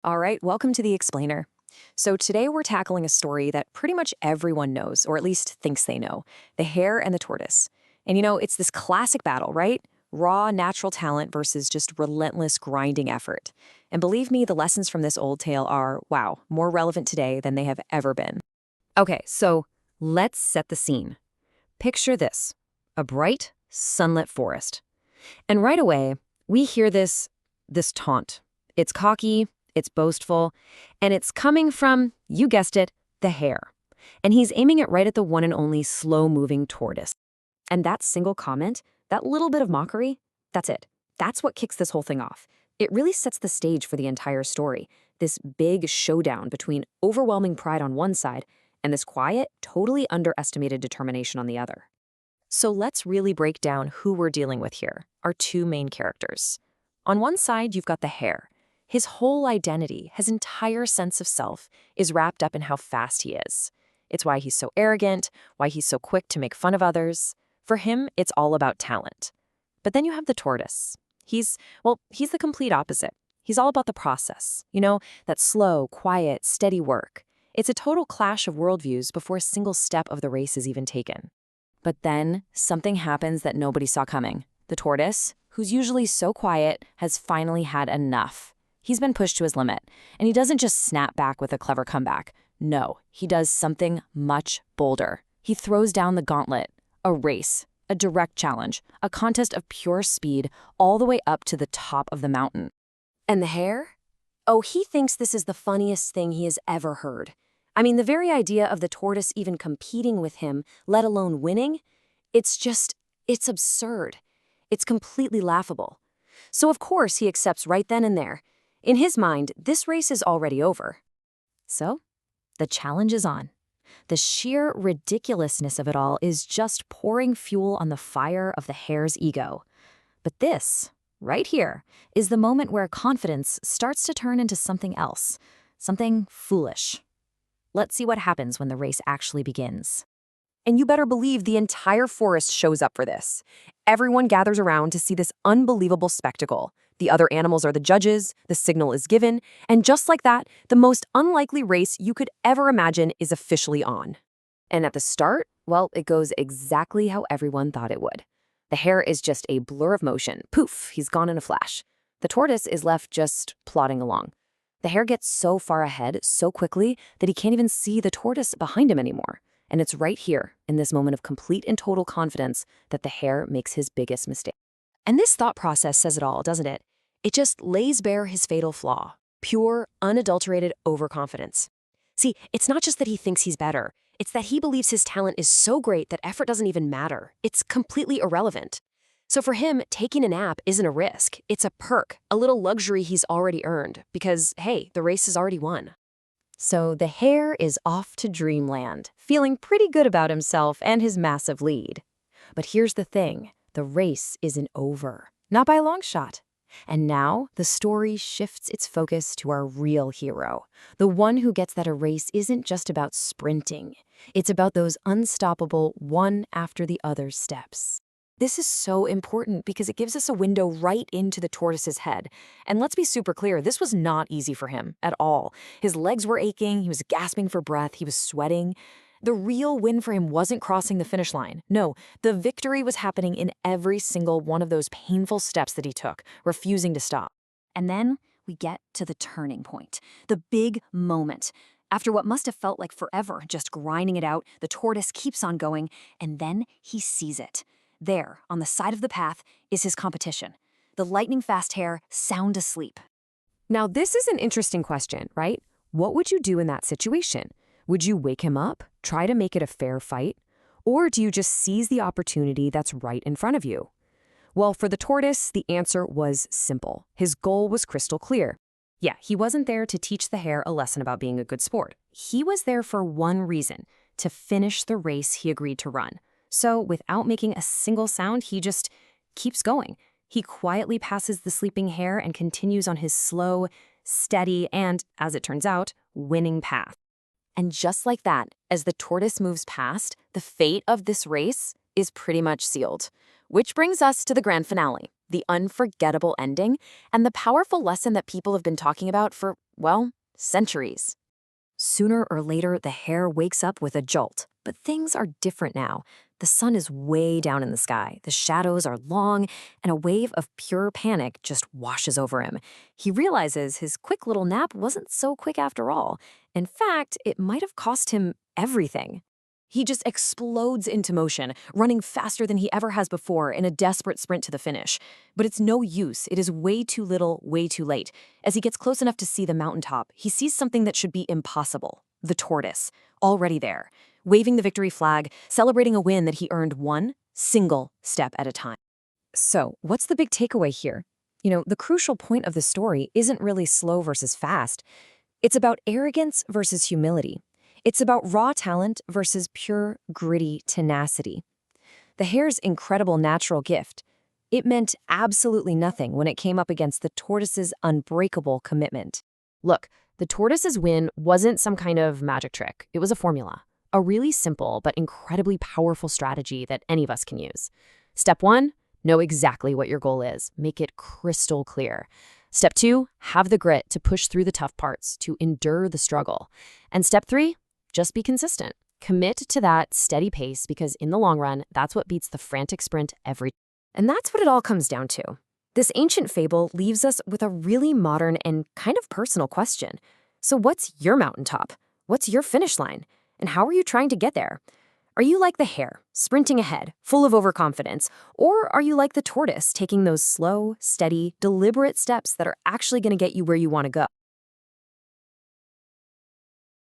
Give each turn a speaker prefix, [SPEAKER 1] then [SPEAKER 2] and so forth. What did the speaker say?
[SPEAKER 1] All right, welcome to The Explainer. So today we're tackling a story that pretty much everyone knows, or at least thinks they know, the hare and the tortoise. And it's this classic battle, right? Raw, natural talent versus just relentless grinding effort. And believe me, the lessons from this old tale are, wow, more relevant today than they have ever been. Okay, so let's set the scene. Picture this, a bright, sunlit forest. And right away, we hear this taunt. It's cocky, it's boastful, and it's coming from, you guessed it, the hare. And he's aiming it right at the one and only slow-moving tortoise. And that single comment, that little bit of mockery, that's it. That's what kicks this whole thing off. It really sets the stage for the entire story, this big showdown between overwhelming pride on one side and this quiet, totally underestimated determination on the other. So let's really break down who we're dealing with here, our two main characters. On one side, you've got the hare. His whole identity, his entire sense of self, is wrapped up in how fast he is. It's why he's so arrogant, why he's so quick to make fun of others. For him, it's all about talent. But then you have the tortoise. He's the complete opposite. He's all about the process, that slow, quiet, steady work. It's a total clash of worldviews before a single step of the race is even taken. But then, something happens that nobody saw coming. The tortoise, who's usually so quiet, has finally had enough. He's been pushed to his limit, and he doesn't just snap back with a clever comeback. No, he does something much bolder. He throws down the gauntlet, a race, a direct challenge, a contest of pure speed all the way up to the top of the mountain. And the hare? Oh, he thinks this is the funniest thing he has ever heard. I mean, the very idea of the tortoise even competing with him, let alone winning, it's absurd. It's completely laughable. So of course he accepts right then and there. In his mind, this race is already over. So, the challenge is on. The sheer ridiculousness of it all is just pouring fuel on the fire of the hare's ego. But this, right here, is the moment where confidence starts to turn into something else, something foolish. Let's see what happens when the race actually begins. And you better believe the entire forest shows up for this. Everyone gathers around to see this unbelievable spectacle. The other animals are the judges, the signal is given, and just like that, the most unlikely race you could ever imagine is officially on. And at the start, well, it goes exactly how everyone thought it would. The hare is just a blur of motion. Poof, he's gone in a flash. The tortoise is left just plodding along. The hare gets so far ahead so quickly that he can't even see the tortoise behind him anymore. And it's right here, in this moment of complete and total confidence, that the hare makes his biggest mistake. And this thought process says it all, doesn't it? It just lays bare his fatal flaw. Pure, unadulterated overconfidence. See, it's not just that he thinks he's better. It's that he believes his talent is so great that effort doesn't even matter. It's completely irrelevant. So for him, taking a nap isn't a risk. It's a perk, a little luxury he's already earned. Because, hey, the race is already won. So the hare is off to dreamland, feeling pretty good about himself and his massive lead. But here's the thing, the race isn't over. Not by a long shot. And now, the story shifts its focus to our real hero, the one who gets that a race isn't just about sprinting. It's about those unstoppable one-after-the-other steps. This is so important because it gives us a window right into the tortoise's head. And let's be super clear, this was not easy for him at all. His legs were aching, he was gasping for breath, he was sweating. The real win for him wasn't crossing the finish line. No, the victory was happening in every single one of those painful steps that he took, refusing to stop. And then we get to the turning point, the big moment. After what must have felt like forever, just grinding it out, the tortoise keeps on going, and then he sees it. There, on the side of the path, is his competition. The lightning-fast hare, sound asleep. Now, this is an interesting question, right? What would you do in that situation? Would you wake him up, try to make it a fair fight? Or do you just seize the opportunity that's right in front of you? Well, for the tortoise, the answer was simple. His goal was crystal clear. Yeah, he wasn't there to teach the hare a lesson about being a good sport. He was there for one reason, to finish the race he agreed to run. So, without making a single sound, he just keeps going. He quietly passes the sleeping hare and continues on his slow, steady, and, as it turns out, winning path. And just like that, as the tortoise moves past, the fate of this race is pretty much sealed. Which brings us to the grand finale, the unforgettable ending, and the powerful lesson that people have been talking about for, well, centuries. Sooner or later, the hare wakes up with a jolt. But things are different now. The sun is way down in the sky, the shadows are long, and a wave of pure panic just washes over him. He realizes his quick little nap wasn't so quick after all. In fact, it might have cost him everything. He just explodes into motion, running faster than he ever has before in a desperate sprint to the finish. But it's no use. It is way too little, way too late. As he gets close enough to see the mountaintop, he sees something that should be impossible. The tortoise, already there, waving the victory flag, celebrating a win that he earned one single step at a time. So, what's the big takeaway here? The crucial point of the story isn't really slow versus fast. It's about arrogance versus humility. It's about raw talent versus pure, gritty tenacity. The hare's incredible natural gift, it meant absolutely nothing when it came up against the tortoise's unbreakable commitment. Look, the tortoise's win wasn't some kind of magic trick. It was a formula, a really simple but incredibly powerful strategy that any of us can use. Step 1, know exactly what your goal is. Make it crystal clear. Step 2, have the grit to push through the tough parts, to endure the struggle. And step 3, just be consistent. Commit to that steady pace because in the long run, that's what beats the frantic sprint every time. And that's what it all comes down to. This ancient fable leaves us with a really modern and kind of personal question. So what's your mountaintop? What's your finish line? And how are you trying to get there? Are you like the hare, sprinting ahead, full of overconfidence? Or are you like the tortoise, taking those slow, steady, deliberate steps that are actually going to get you where you want to go?